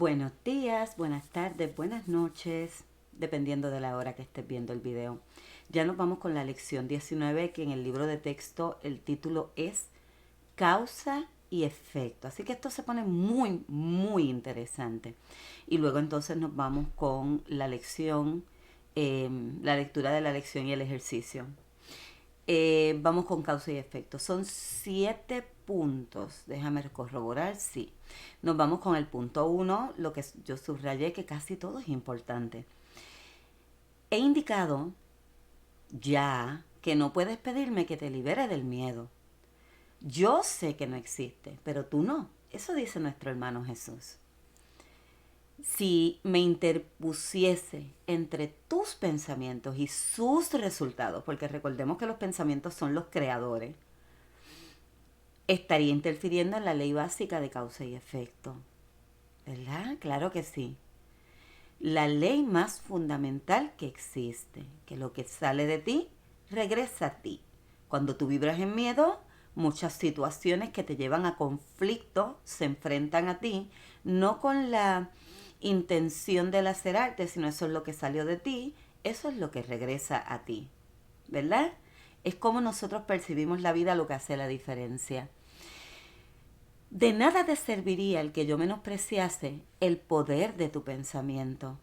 Buenos días, buenas tardes, buenas noches, dependiendo de la hora que estés viendo el video. Ya nos vamos con la lección 19, que en el libro de texto el título es Causa y Efecto. Así que esto se pone muy, muy interesante. Y luego entonces nos vamos con la lección, la lectura de la lección y el ejercicio. Vamos con causa y efecto. Son 7 puntos. Déjame corroborar, sí. Nos vamos con el punto 1, lo que yo subrayé, que casi todo es importante. He indicado ya que no puedes pedirme que te libere del miedo. Yo sé que no existe, pero tú no. Eso dice nuestro hermano Jesús. Si me interpusiese entre tus pensamientos y sus resultados, porque recordemos que los pensamientos son los creadores, estaría interfiriendo en la ley básica de causa y efecto. ¿Verdad? Claro que sí. La ley más fundamental que existe, que lo que sale de ti, regresa a ti. Cuando tú vibras en miedo, muchas situaciones que te llevan a conflicto se enfrentan a ti, no con la intención de lacerarte, sino eso es lo que salió de ti, eso es lo que regresa a ti. ¿Verdad? Es como nosotros percibimos la vida lo que hace la diferencia. De nada te serviría el que yo menospreciase el poder de tu pensamiento.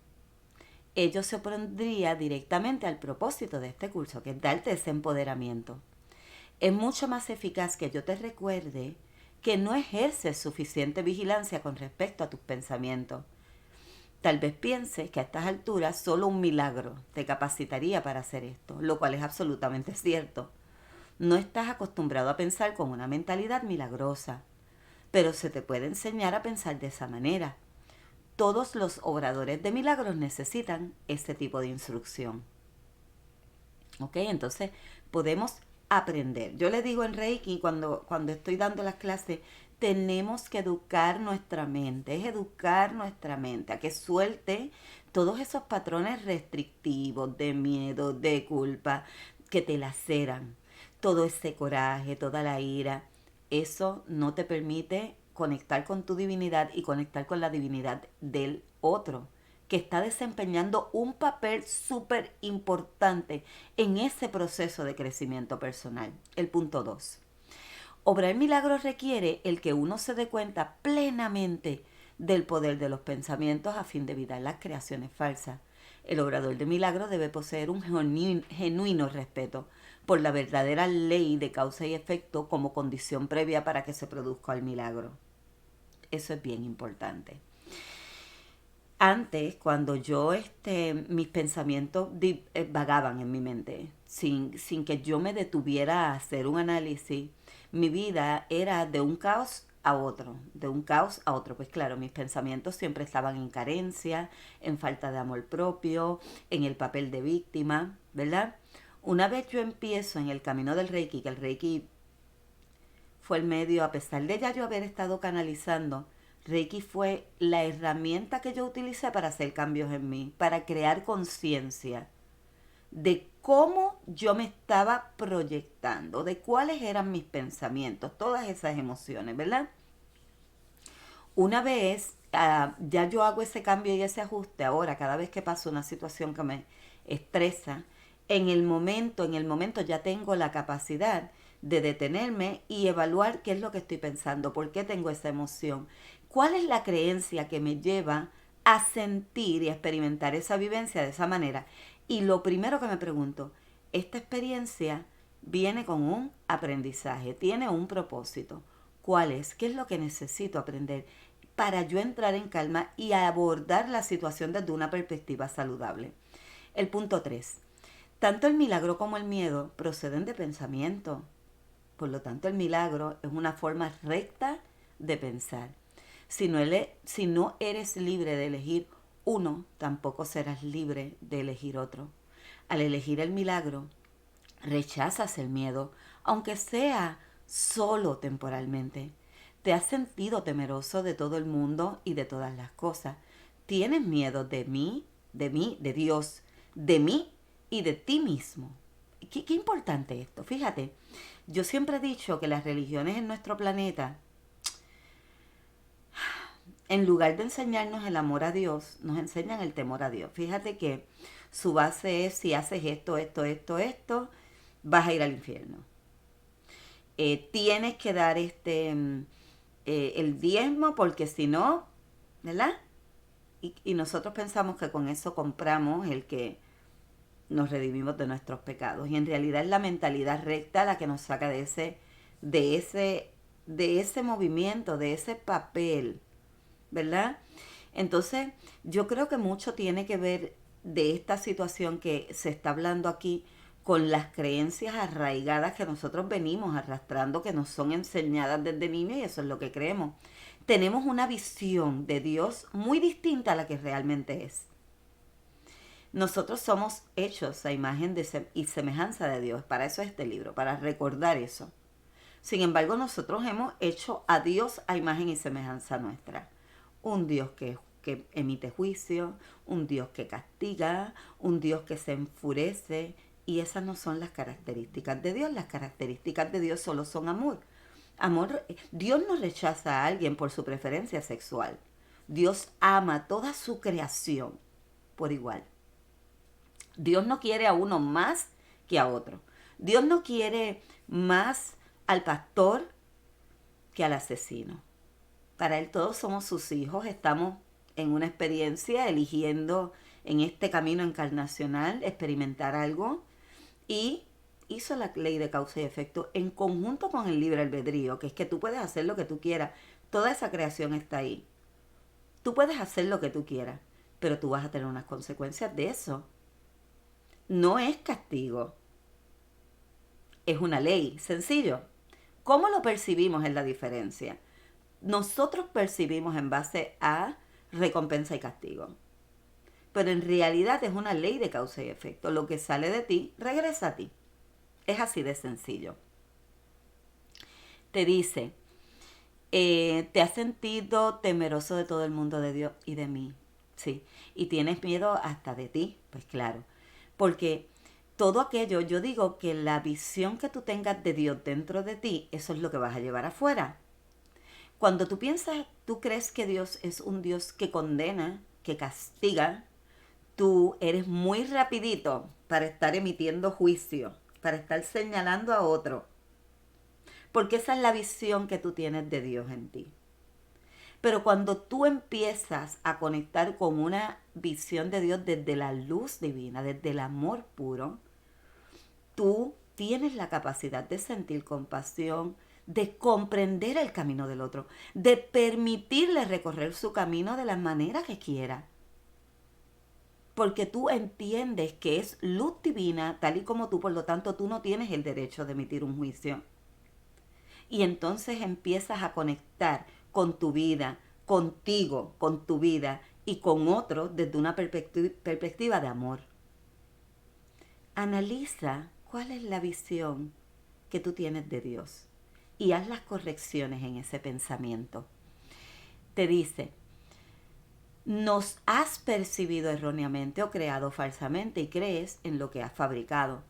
Ello se opondría directamente al propósito de este curso, que es darte ese empoderamiento. Es mucho más eficaz que yo te recuerde que no ejerces suficiente vigilancia con respecto a tus pensamientos. Tal vez pienses que a estas alturas solo un milagro te capacitaría para hacer esto, lo cual es absolutamente cierto. No estás acostumbrado a pensar con una mentalidad milagrosa, pero se te puede enseñar a pensar de esa manera. Todos los obradores de milagros necesitan este tipo de instrucción. ¿Ok? Entonces podemos aprender. Yo le digo en Reiki, cuando estoy dando las clases, tenemos que educar nuestra mente, es educar nuestra mente a que suelte todos esos patrones restrictivos de miedo, de culpa, que te laceran, todo ese coraje, toda la ira. Eso no te permite conectar con tu divinidad y conectar con la divinidad del otro, que está desempeñando un papel súper importante en ese proceso de crecimiento personal. El punto 2. Obrar milagros requiere el que uno se dé cuenta plenamente del poder de los pensamientos a fin de evitar las creaciones falsas. El obrador de milagros debe poseer un genuino respeto por la verdadera ley de causa y efecto como condición previa para que se produzca el milagro. Eso es bien importante. Antes, cuando yo, mis pensamientos vagaban en mi mente, sin que yo me detuviera a hacer un análisis, mi vida era de un caos a otro, de un caos a otro. Pues claro, mis pensamientos siempre estaban en carencia, en falta de amor propio, en el papel de víctima, ¿verdad? Una vez yo empiezo en el camino del Reiki, que el Reiki fue el medio, a pesar de ya yo haber estado canalizando, Reiki fue la herramienta que yo utilicé para hacer cambios en mí, para crear conciencia de cómo yo me estaba proyectando, de cuáles eran mis pensamientos, todas esas emociones, ¿verdad? Una vez ya yo hago ese cambio y ese ajuste, ahora cada vez que paso una situación que me estresa, en el momento ya tengo la capacidad de detenerme y evaluar qué es lo que estoy pensando, por qué tengo esa emoción, cuál es la creencia que me lleva a sentir y a experimentar esa vivencia de esa manera. Y lo primero que me pregunto, esta experiencia viene con un aprendizaje, tiene un propósito. ¿Cuál es? ¿Qué es lo que necesito aprender para yo entrar en calma y abordar la situación desde una perspectiva saludable? El punto 3. Tanto el milagro como el miedo proceden de pensamiento. Por lo tanto, el milagro es una forma recta de pensar. Si no eres libre de elegir uno, tampoco serás libre de elegir otro. Al elegir el milagro, rechazas el miedo, aunque sea solo temporalmente. Te has sentido temeroso de todo el mundo y de todas las cosas. Tienes miedo de Dios, de mí y de ti mismo. Qué importante esto. Fíjate, yo siempre he dicho que las religiones en nuestro planeta en lugar de enseñarnos el amor a Dios, nos enseñan el temor a Dios. Fíjate que su base es: si haces esto, vas a ir al infierno. Tienes que dar el diezmo, porque si no, ¿verdad? Y nosotros pensamos que con eso compramos el que nos redimimos de nuestros pecados. Y en realidad es la mentalidad recta la que nos saca de ese movimiento, de ese papel, ¿verdad? Entonces, yo creo que mucho tiene que ver de esta situación que se está hablando aquí con las creencias arraigadas que nosotros venimos arrastrando, que nos son enseñadas desde niños, y eso es lo que creemos. Tenemos una visión de Dios muy distinta a la que realmente es. Nosotros somos hechos a imagen y semejanza de Dios. Para eso es este libro, para recordar eso. Sin embargo, nosotros hemos hecho a Dios a imagen y semejanza nuestra. Un Dios que emite juicio, un Dios que castiga, un Dios que se enfurece. Y esas no son las características de Dios. Las características de Dios solo son amor. Dios no rechaza a alguien por su preferencia sexual. Dios ama toda su creación por igual. Dios no quiere a uno más que a otro. Dios no quiere más al pastor que al asesino. Para Él todos somos sus hijos, estamos en una experiencia eligiendo en este camino encarnacional experimentar algo, y hizo la ley de causa y efecto en conjunto con el libre albedrío, que es que tú puedes hacer lo que tú quieras. Toda esa creación está ahí. Tú puedes hacer lo que tú quieras, pero tú vas a tener unas consecuencias de eso. No es castigo, es una ley, sencillo. ¿Cómo lo percibimos es la diferencia? Nosotros percibimos en base a recompensa y castigo, pero en realidad es una ley de causa y efecto. Lo que sale de ti, regresa a ti. Es así de sencillo. Te dice, ¿te has sentido temeroso de todo el mundo, de Dios y de mí? Sí. ¿Y tienes miedo hasta de ti? Pues claro. Porque todo aquello, yo digo que la visión que tú tengas de Dios dentro de ti, eso es lo que vas a llevar afuera. Cuando tú piensas, tú crees que Dios es un Dios que condena, que castiga, tú eres muy rapidito para estar emitiendo juicio, para estar señalando a otro. Porque esa es la visión que tú tienes de Dios en ti. Pero cuando tú empiezas a conectar con una visión de Dios desde la luz divina, desde el amor puro, tú tienes la capacidad de sentir compasión, de comprender el camino del otro, de permitirle recorrer su camino de la manera que quiera. Porque tú entiendes que es luz divina, tal y como tú, por lo tanto tú no tienes el derecho de emitir un juicio. Y entonces empiezas a conectar con tu vida, contigo, con tu vida y con otros desde una perspectiva de amor. Analiza cuál es la visión que tú tienes de Dios y haz las correcciones en ese pensamiento. Te dice, nos has percibido erróneamente o creado falsamente y crees en lo que has fabricado.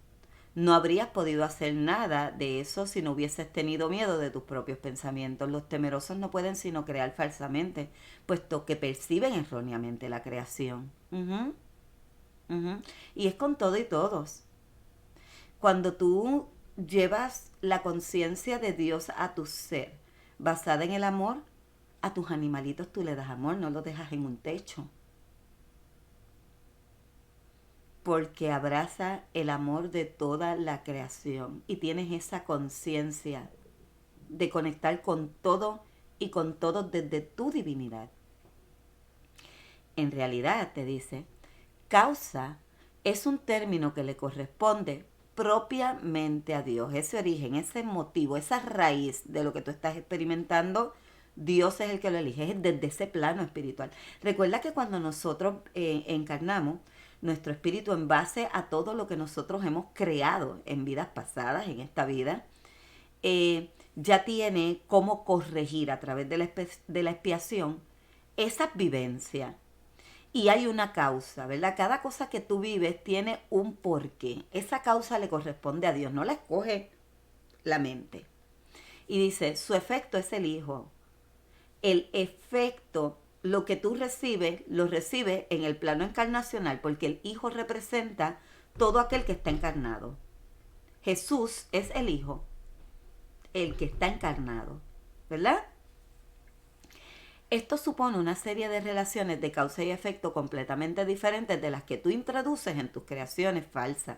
No habrías podido hacer nada de eso si no hubieses tenido miedo de tus propios pensamientos. Los temerosos no pueden sino crear falsamente, puesto que perciben erróneamente la creación. Y es con todo y todos. Cuando tú llevas la conciencia de Dios a tu ser, basada en el amor, a tus animalitos tú le das amor, no los dejas en un techo. Porque abraza el amor de toda la creación y tienes esa conciencia de conectar con todo y con todos desde tu divinidad. En realidad, te dice, causa es un término que le corresponde propiamente a Dios. Ese origen, ese motivo, esa raíz de lo que tú estás experimentando, Dios es el que lo elige, es desde ese plano espiritual. Recuerda que cuando nosotros encarnamos, nuestro espíritu, en base a todo lo que nosotros hemos creado en vidas pasadas, en esta vida, ya tiene cómo corregir a través de la expiación esas vivencias. Y hay una causa, ¿verdad? Cada cosa que tú vives tiene un porqué. Esa causa le corresponde a Dios, no la escoge la mente. Y dice, su efecto es el Hijo. El efecto lo que tú recibes, lo recibes en el plano encarnacional, porque el Hijo representa todo aquel que está encarnado. Jesús es el Hijo, el que está encarnado, ¿verdad? Esto supone una serie de relaciones de causa y efecto completamente diferentes de las que tú introduces en tus creaciones falsas.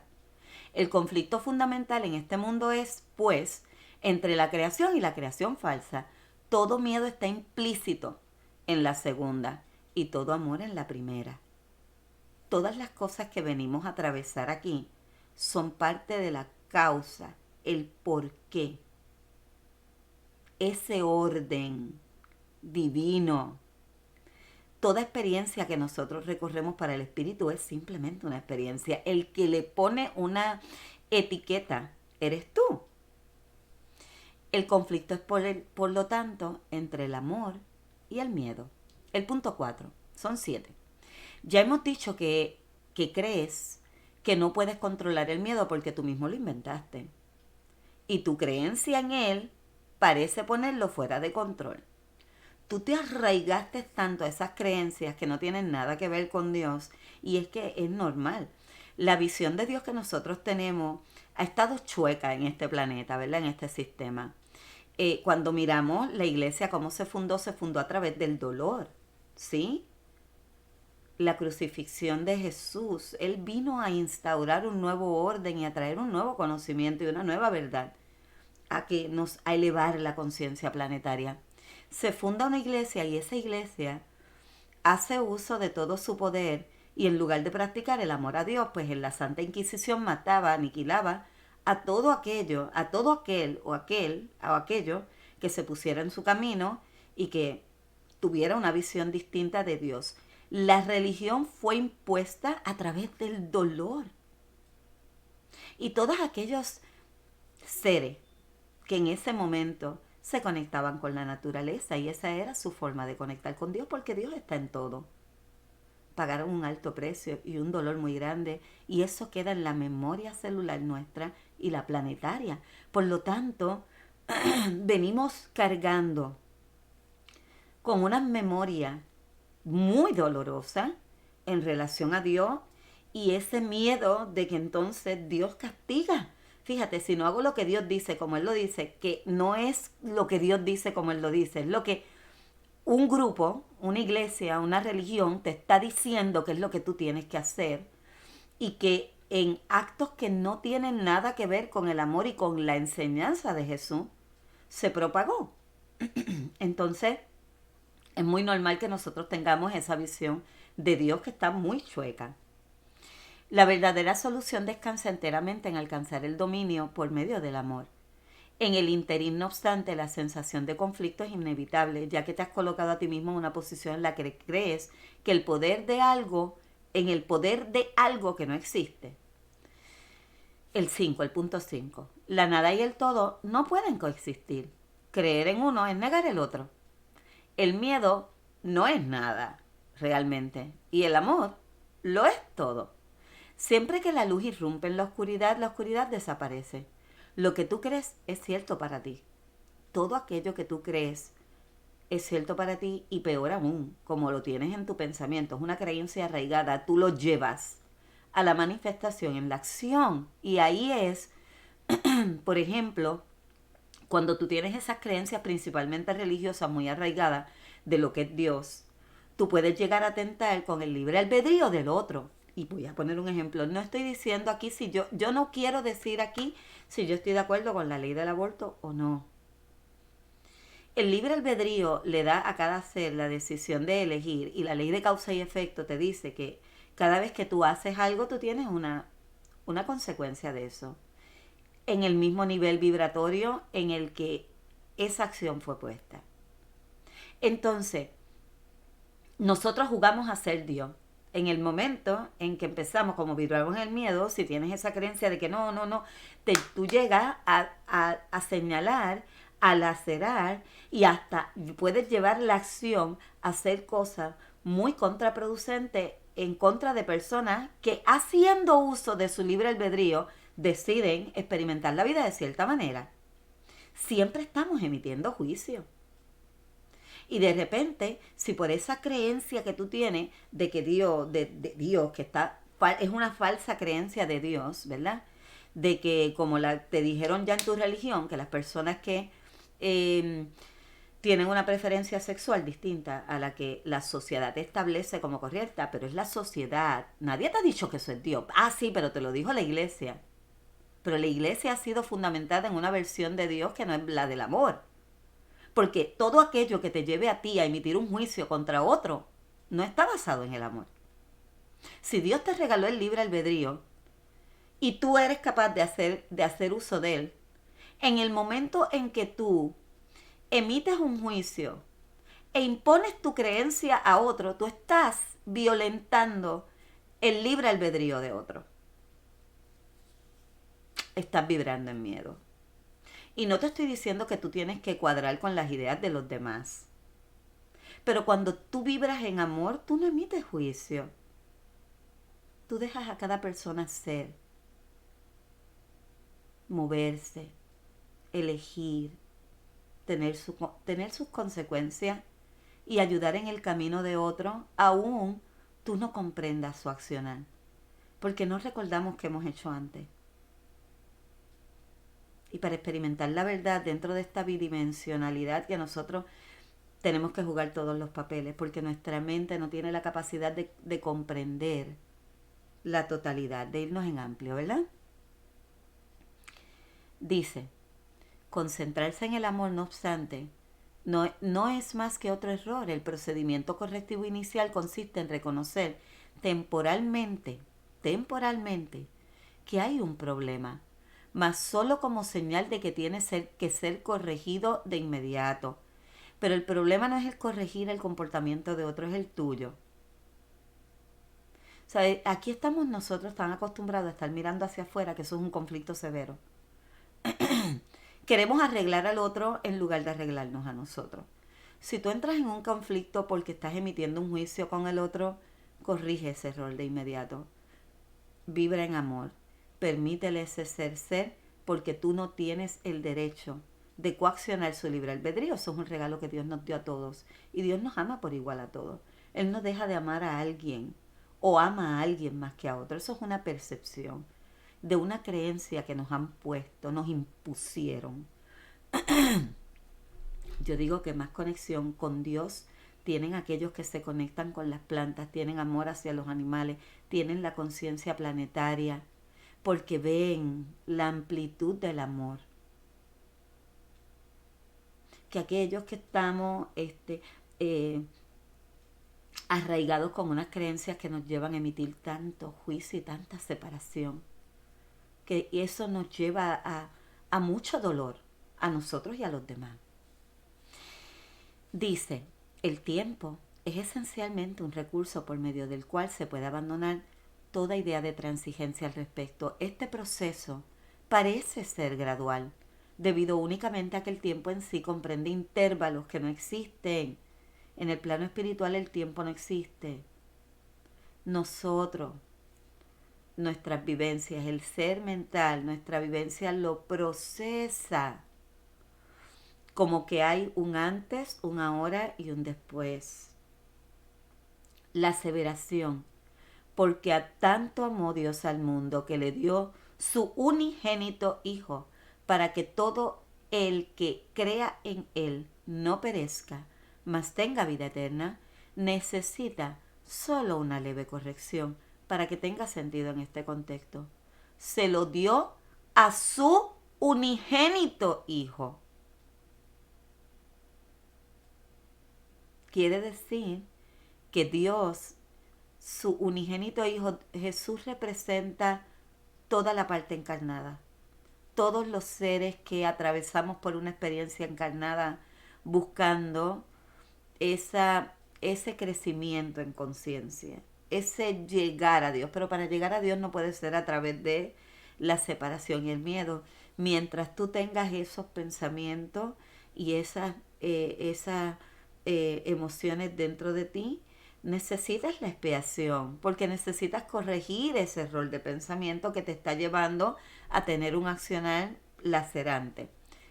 El conflicto fundamental en este mundo es, pues, entre la creación y la creación falsa. Todo miedo está implícito en la segunda y todo amor en la primera. Todas las cosas que venimos a atravesar aquí son parte de la causa, el porqué, ese orden divino. Toda experiencia que nosotros recorremos para el espíritu es simplemente una experiencia. El que le pone una etiqueta eres tú. El conflicto es por lo tanto entre el amor y el miedo. El punto 4, son 7. Ya hemos dicho que crees que no puedes controlar el miedo porque tú mismo lo inventaste. Y tu creencia en él parece ponerlo fuera de control. Tú te arraigaste tanto a esas creencias que no tienen nada que ver con Dios, y es que es normal. La visión de Dios que nosotros tenemos ha estado chueca en este planeta, ¿verdad? En este sistema. Cuando miramos la iglesia, cómo se fundó a través del dolor, ¿sí? La crucifixión de Jesús, Él vino a instaurar un nuevo orden y a traer un nuevo conocimiento y una nueva verdad, a elevar la conciencia planetaria. Se funda una iglesia y esa iglesia hace uso de todo su poder y en lugar de practicar el amor a Dios, pues en la Santa Inquisición mataba, aniquilaba a todo aquello, a todo aquel o aquello que se pusiera en su camino y que tuviera una visión distinta de Dios. La religión fue impuesta a través del dolor. Y todos aquellos seres que en ese momento se conectaban con la naturaleza y esa era su forma de conectar con Dios porque Dios está en todo. Pagaron un alto precio y un dolor muy grande y eso queda en la memoria celular nuestra y la planetaria. Por lo tanto, venimos cargando con una memoria muy dolorosa en relación a Dios y ese miedo de que entonces Dios castiga. Fíjate, si no hago lo que Dios dice como Él lo dice, que no es lo que Dios dice como Él lo dice, es lo que un grupo, una iglesia, una religión te está diciendo que es lo que tú tienes que hacer y que en actos que no tienen nada que ver con el amor y con la enseñanza de Jesús, se propagó. Entonces, es muy normal que nosotros tengamos esa visión de Dios que está muy chueca. La verdadera solución descansa enteramente en alcanzar el dominio por medio del amor. En el interín, no obstante, la sensación de conflicto es inevitable, ya que te has colocado a ti mismo en una posición en la que crees que el poder de algo que no existe. El punto 5. La nada y el todo no pueden coexistir. Creer en uno es negar el otro. El miedo no es nada, realmente, y el amor lo es todo. Siempre que la luz irrumpe en la oscuridad desaparece. Lo que tú crees es cierto para ti. Todo aquello que tú crees es cierto para ti y peor aún, como lo tienes en tu pensamiento, es una creencia arraigada, tú lo llevas a la manifestación en la acción. Y ahí es, por ejemplo, cuando tú tienes esas creencias principalmente religiosas muy arraigadas de lo que es Dios, tú puedes llegar a atentar con el libre albedrío del otro. Y voy a poner un ejemplo. No estoy diciendo aquí si yo no quiero decir aquí si yo estoy de acuerdo con la ley del aborto o no. El libre albedrío le da a cada ser la decisión de elegir y la ley de causa y efecto te dice que cada vez que tú haces algo tú tienes una consecuencia de eso. En el mismo nivel vibratorio en el que esa acción fue puesta. Entonces, nosotros jugamos a ser Dios. En el momento en que empezamos, como vibramos en el miedo, si tienes esa creencia de que no, tú llegas a señalar, a lacerar y hasta puedes llevar la acción a hacer cosas muy contraproducentes en contra de personas que haciendo uso de su libre albedrío deciden experimentar la vida de cierta manera. Siempre estamos emitiendo juicio. Y de repente, si por esa creencia que tú tienes de que Dios, de Dios, que es una falsa creencia de Dios, ¿verdad? De que como te dijeron ya en tu religión, que las personas que eh, tienen una preferencia sexual distinta a la que la sociedad establece como correcta, pero es la sociedad. Nadie te ha dicho que eso es Dios. Ah, sí, pero te lo dijo la iglesia. Pero la iglesia ha sido fundamentada en una versión de Dios que no es la del amor. Porque todo aquello que te lleve a ti a emitir un juicio contra otro no está basado en el amor. Si Dios te regaló el libre albedrío y tú eres capaz de hacer uso de él, en el momento en que tú emites un juicio e impones tu creencia a otro, tú estás violentando el libre albedrío de otro. Estás vibrando en miedo. Y no te estoy diciendo que tú tienes que cuadrar con las ideas de los demás. Pero cuando tú vibras en amor, tú no emites juicio. Tú dejas a cada persona ser, moverse, elegir, tener sus consecuencias y ayudar en el camino de otro, aún tú no comprendas su accionar. Porque no recordamos qué hemos hecho antes. Y para experimentar la verdad dentro de esta bidimensionalidad que nosotros tenemos que jugar todos los papeles, porque nuestra mente no tiene la capacidad de comprender la totalidad, de irnos en amplio, ¿verdad? Dice, concentrarse en el amor, no obstante, no es más que otro error. El procedimiento correctivo inicial consiste en reconocer temporalmente, que hay un problema, mas solo como señal de que tiene que ser corregido de inmediato. Pero el problema no es el corregir el comportamiento de otro, es el tuyo. O sea, aquí estamos nosotros tan acostumbrados a estar mirando hacia afuera que eso es un conflicto severo. Queremos arreglar al otro en lugar de arreglarnos a nosotros. Si tú entras en un conflicto porque estás emitiendo un juicio con el otro, corrige ese error de inmediato. Vibra en amor. Permítele ese ser porque tú no tienes el derecho de coaccionar su libre albedrío. Eso es un regalo que Dios nos dio a todos. Y Dios nos ama por igual a todos. Él no deja de amar a alguien o ama a alguien más que a otro. Eso es una percepción de una creencia que nos han puesto, nos impusieron. Yo digo que más conexión con Dios tienen aquellos que se conectan con las plantas, tienen amor hacia los animales, tienen la conciencia planetaria, porque ven la amplitud del amor. Que aquellos que estamos arraigados con unas creencias que nos llevan a emitir tanto juicio y tanta separación, que eso nos lleva a mucho dolor a nosotros y a los demás. Dice, el tiempo es esencialmente un recurso por medio del cual se puede abandonar toda idea de transigencia al respecto. Este proceso parece ser gradual, debido únicamente a que el tiempo en sí comprende intervalos que no existen. En el plano espiritual el tiempo no existe. Nosotros, nuestras vivencias, el ser mental, nuestra vivencia lo procesa como que hay un antes, un ahora y un después. La aseveración, porque a tanto amó Dios al mundo que le dio su unigénito Hijo, para que todo el que crea en Él no perezca, mas tenga vida eterna, necesita solo una leve corrección para que tenga sentido en este contexto. Se lo dio a su unigénito Hijo. Quiere decir que Dios, su unigénito Hijo, Jesús representa toda la parte encarnada. Todos los seres que atravesamos por una experiencia encarnada buscando ese crecimiento en conciencia, ese llegar a Dios. Pero para llegar a Dios no puede ser a través de la separación y el miedo. Mientras tú tengas esos pensamientos y esas emociones dentro de ti, necesitas la expiación, porque necesitas corregir ese error de pensamiento que te está llevando a tener un accionar lacerante.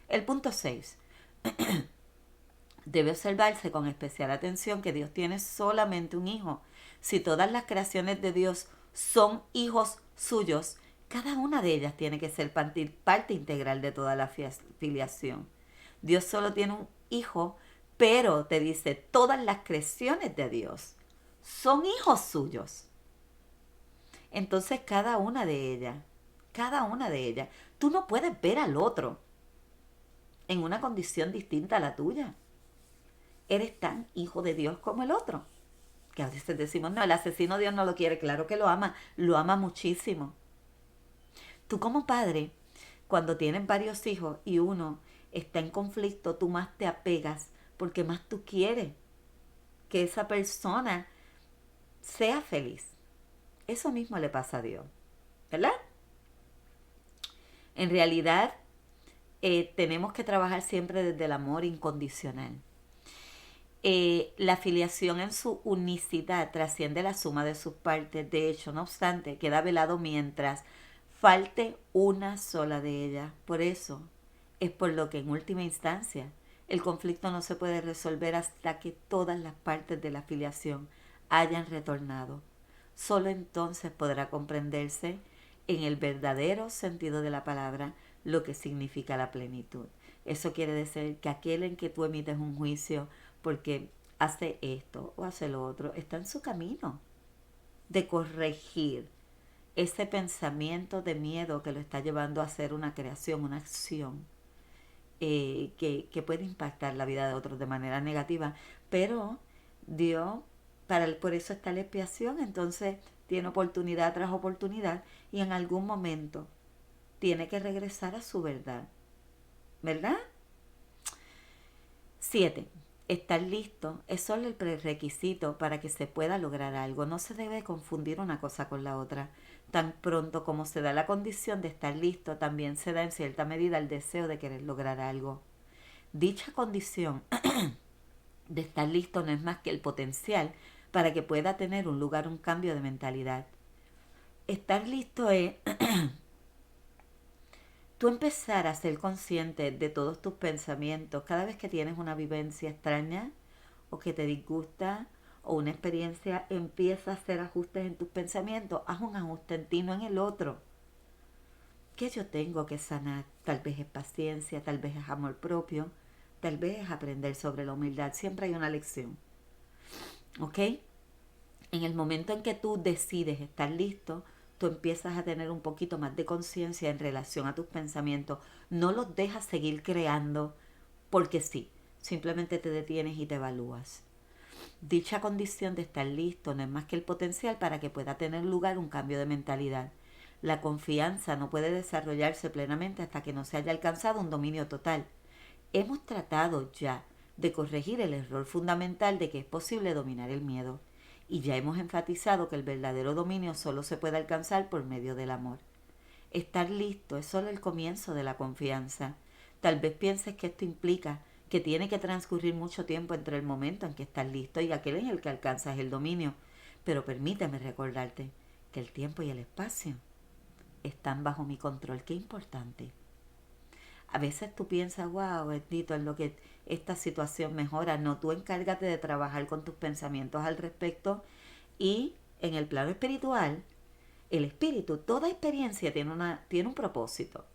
El punto 6. Debe observarse con especial atención que Dios tiene solamente un hijo. Si todas las creaciones de Dios son hijos suyos, cada una de ellas tiene que ser parte integral de toda la filiación. Dios solo tiene un hijo, pero te dice, todas las creaciones de Dios son hijos suyos. Entonces cada una de ellas, tú no puedes ver al otro en una condición distinta a la tuya. Eres tan hijo de Dios como el otro. Que a veces decimos, no, el asesino Dios no lo quiere. Claro que lo ama muchísimo. Tú como padre, cuando tienes varios hijos y uno está en conflicto, tú más te apegas porque más tú quieres que esa persona sea feliz. Eso mismo le pasa a Dios, ¿verdad? En realidad, tenemos que trabajar siempre desde el amor incondicional. La filiación en su unicidad trasciende la suma de sus partes. De hecho, no obstante, queda velado mientras falte una sola de ellas. Por eso es por lo que en última instancia el conflicto no se puede resolver hasta que todas las partes de la filiación hayan retornado. Solo entonces podrá comprenderse en el verdadero sentido de la palabra lo que significa la plenitud. Eso quiere decir que aquel en que tú emites un juicio porque hace esto o hace lo otro, está en su camino de corregir ese pensamiento de miedo que lo está llevando a hacer una creación, una acción que puede impactar la vida de otros de manera negativa. Pero Dios, por eso está la expiación, entonces tiene oportunidad tras oportunidad y en algún momento tiene que regresar a su verdad. ¿Verdad? 7. Estar listo es solo el prerequisito para que se pueda lograr algo. No se debe confundir una cosa con la otra. Tan pronto como se da la condición de estar listo, también se da en cierta medida el deseo de querer lograr algo. Dicha condición de estar listo no es más que el potencial para que pueda tener un lugar un cambio de mentalidad. Estar listo es tú empezar a ser consciente de todos tus pensamientos cada vez que tienes una vivencia extraña o que te disgusta o una experiencia, empieza a hacer ajustes en tus pensamientos. Haz un ajuste en ti, no en el otro. ¿Qué yo tengo que sanar? Tal vez es paciencia, tal vez es amor propio, tal vez es aprender sobre la humildad. Siempre hay una lección. ¿Ok? En el momento en que tú decides estar listo, tú empiezas a tener un poquito más de conciencia en relación a tus pensamientos. No los dejas seguir creando porque sí. Simplemente te detienes y te evalúas. Dicha condición de estar listo no es más que el potencial para que pueda tener lugar un cambio de mentalidad. La confianza no puede desarrollarse plenamente hasta que no se haya alcanzado un dominio total. Hemos tratado ya de corregir el error fundamental de que es posible dominar el miedo. Y ya hemos enfatizado que el verdadero dominio solo se puede alcanzar por medio del amor. Estar listo es solo el comienzo de la confianza. Tal vez pienses que esto implica que tiene que transcurrir mucho tiempo entre el momento en que estás listo y aquel en el que alcanzas el dominio. Pero permíteme recordarte que el tiempo y el espacio están bajo mi control. Qué importante. A veces tú piensas, wow, bendito, en lo que esta situación mejora. No, tú encárgate de trabajar con tus pensamientos al respecto y en el plano espiritual, el espíritu, toda experiencia tiene un propósito.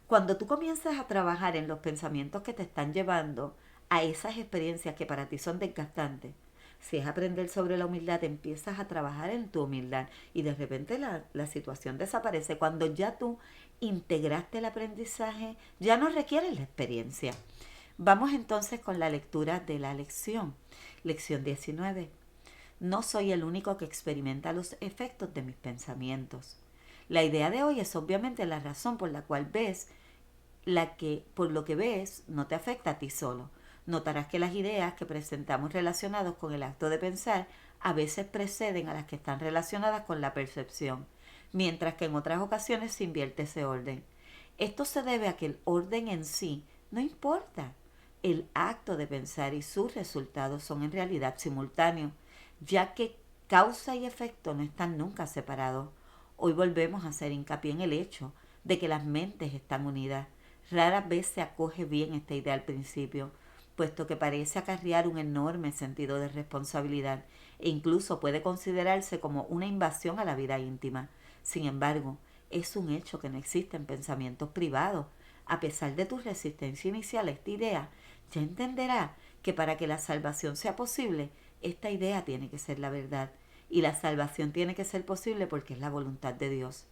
Cuando tú comienzas a trabajar en los pensamientos que te están llevando a esas experiencias que para ti son desgastantes, si es aprender sobre la humildad, empiezas a trabajar en tu humildad y de repente la situación desaparece. Cuando ya tú integraste el aprendizaje, ya no requieres la experiencia. Vamos entonces con la lectura de la lección. Lección 19. No soy el único que experimenta los efectos de mis pensamientos. La idea de hoy es obviamente la razón por la cual ves por lo que ves no te afecta a ti solo. Notarás que las ideas que presentamos relacionadas con el acto de pensar a veces preceden a las que están relacionadas con la percepción, mientras que en otras ocasiones se invierte ese orden. Esto se debe a que el orden en sí no importa. El acto de pensar y sus resultados son en realidad simultáneos, ya que causa y efecto no están nunca separados. Hoy volvemos a hacer hincapié en el hecho de que las mentes están unidas. Rara vez se acoge bien esta idea al principio. puesto que parece acarrear un enorme sentido de responsabilidad e incluso puede considerarse como una invasión a la vida íntima. Sin embargo, es un hecho que no existen pensamientos privados. A pesar de tu resistencia inicial a esta idea, ya entenderás que para que la salvación sea posible, esta idea tiene que ser la verdad. Y la salvación tiene que ser posible porque es la voluntad de Dios.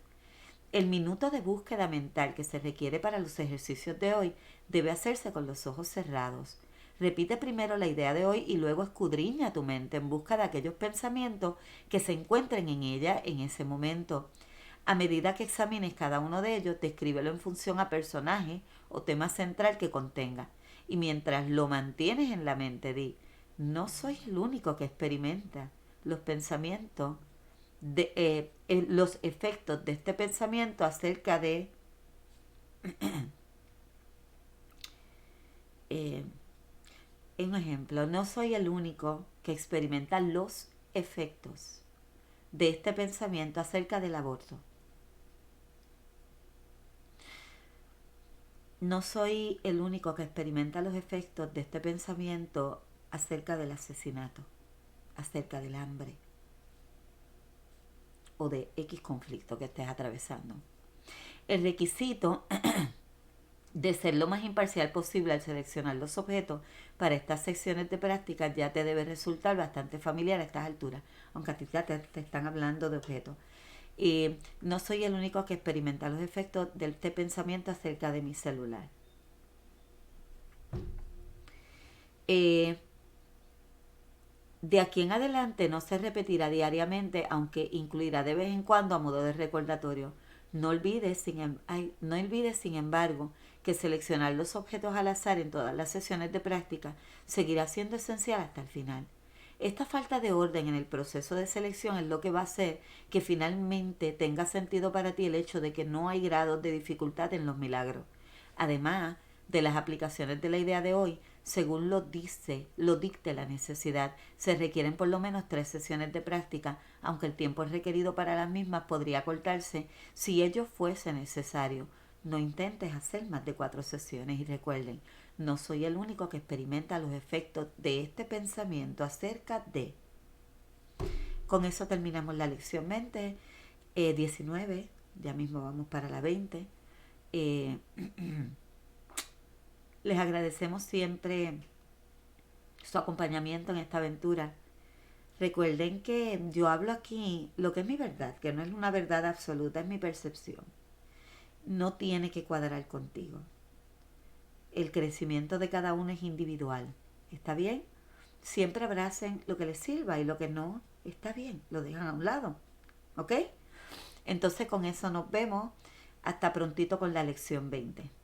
El minuto de búsqueda mental que se requiere para los ejercicios de hoy debe hacerse con los ojos cerrados. Repite primero la idea de hoy y luego escudriña tu mente en busca de aquellos pensamientos que se encuentren en ella en ese momento. A medida que examines cada uno de ellos, descríbelo en función a personaje o tema central que contenga. Y mientras lo mantienes en la mente, di, no soy el único que experimenta los pensamientos, los efectos de este pensamiento acerca de eh, un ejemplo, no soy el único que experimenta los efectos de este pensamiento acerca del aborto. No soy el único que experimenta los efectos de este pensamiento acerca del asesinato, acerca del hambre o de X conflicto que estés atravesando. El requisito de ser lo más imparcial posible al seleccionar los objetos para estas secciones de práctica ya te debe resultar bastante familiar a estas alturas, aunque a ti ya te están hablando de objetos. No soy el único que experimenta los efectos de este pensamiento acerca de mi celular. De aquí en adelante no se repetirá diariamente, aunque incluirá de vez en cuando a modo de recordatorio. No olvides, sin embargo, que seleccionar los objetos al azar en todas las sesiones de práctica seguirá siendo esencial hasta el final. Esta falta de orden en el proceso de selección es lo que va a hacer que finalmente tenga sentido para ti el hecho de que no hay grados de dificultad en los milagros. Además de las aplicaciones de la idea de hoy, según lo dicte la necesidad, se requieren por lo menos 3 sesiones de práctica, aunque el tiempo requerido para las mismas podría acortarse si ello fuese necesario. No intentes hacer más de 4 sesiones y recuerden, no soy el único que experimenta los efectos de este pensamiento acerca de. Con eso terminamos la lección 19, ya mismo vamos para la 20. Les agradecemos siempre su acompañamiento en esta aventura. Recuerden que yo hablo aquí lo que es mi verdad, que no es una verdad absoluta, es mi percepción. No tiene que cuadrar contigo. El crecimiento de cada uno es individual. ¿Está bien? Siempre abracen lo que les sirva y lo que no está bien, lo dejan a un lado. ¿Ok? Entonces con eso nos vemos. Hasta prontito con la lección 20.